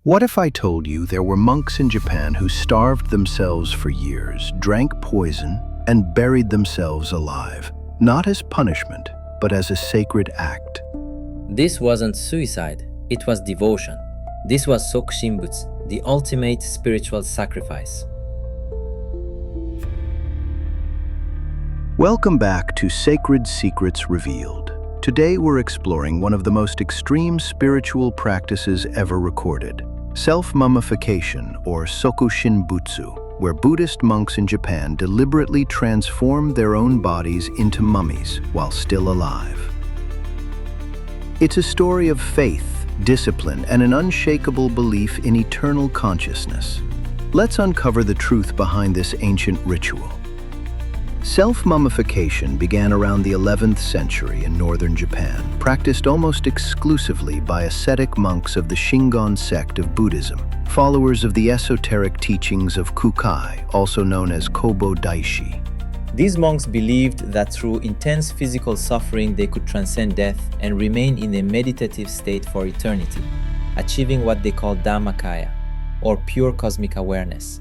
What if I told you there were monks in Japan who starved themselves for years, drank poison, and buried themselves alive, not as punishment, but as a sacred act? This wasn't suicide, it was devotion. This was Sokushinbutsu, the ultimate spiritual sacrifice. Welcome back to Sacred Secrets Revealed. Today we're exploring one of the most extreme spiritual practices ever recorded, self-mummification, or Sokushinbutsu, where Buddhist monks in Japan deliberately transform their own bodies into mummies while still alive. It's a story of faith, discipline, and an unshakable belief in eternal consciousness. Let's uncover the truth behind this ancient ritual. Self-mummification began around the 11th century in northern Japan, practiced almost exclusively by ascetic monks of the Shingon sect of Buddhism, followers of the esoteric teachings of Kukai, also known as Kobo Daishi. These monks believed that through intense physical suffering they could transcend death and remain in a meditative state for eternity, achieving what they called Dhammakaya, or pure cosmic awareness.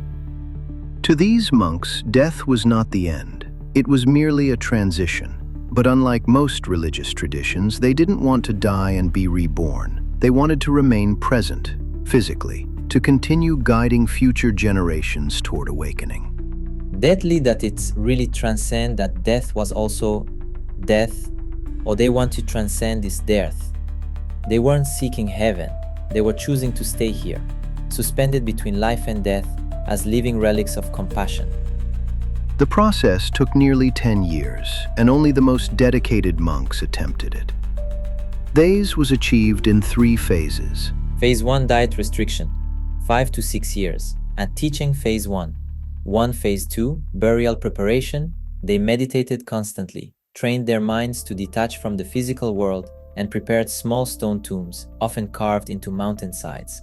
To these monks, death was not the end. It was merely a transition. But unlike most religious traditions, they didn't want to die and be reborn. They wanted to remain present, physically, to continue guiding future generations toward awakening. Deadly that it's really transcend that death was also death, or they want to transcend this death. They weren't seeking heaven, they were choosing to stay here, suspended between life and death as living relics of compassion. The process took nearly 10 years, and only the most dedicated monks attempted it. Theirs was achieved in 3 phases. Phase 1, diet restriction, 5 to 6 years, and teaching phase 1. Phase 2, burial preparation. They meditated constantly, trained their minds to detach from the physical world, and prepared small stone tombs, often carved into mountainsides.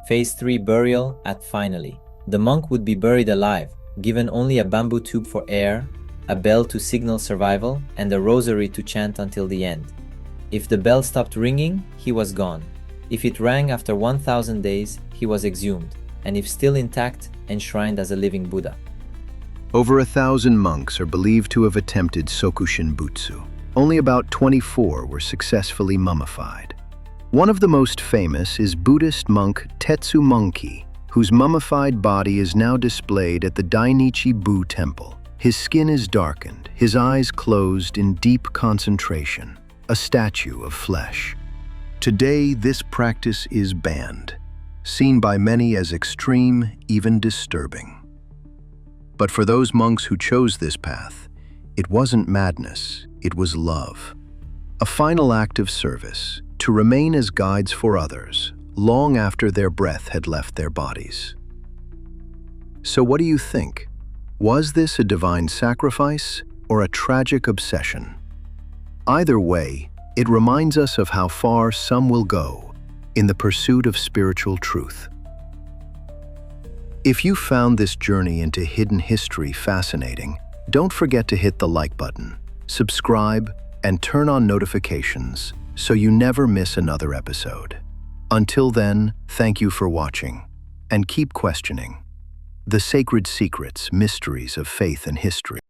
Phase 3, burial. Finally, the monk would be buried alive, given only a bamboo tube for air, a bell to signal survival, and a rosary to chant until the end. If the bell stopped ringing, he was gone. If it rang after 1,000 days, he was exhumed, and if still intact, enshrined as a living Buddha. Over 1,000 monks are believed to have attempted Sokushinbutsu. Only about 24 were successfully mummified. One of the most famous is Buddhist monk Tetsu Monki, whose mummified body is now displayed at the Dainichi-bu temple. His skin is darkened, his eyes closed in deep concentration, a statue of flesh. Today, this practice is banned, seen by many as extreme, even disturbing. But for those monks who chose this path, it wasn't madness, it was love. A final act of service, to remain as guides for others, long after their breath had left their bodies. So what do you think? Was this a divine sacrifice or a tragic obsession? Either way, it reminds us of how far some will go in the pursuit of spiritual truth. If you found this journey into hidden history fascinating, don't forget to hit the like button, subscribe, and turn on notifications so you never miss another episode. Until then, thank you for watching, and keep questioning the sacred secrets, mysteries of faith and history.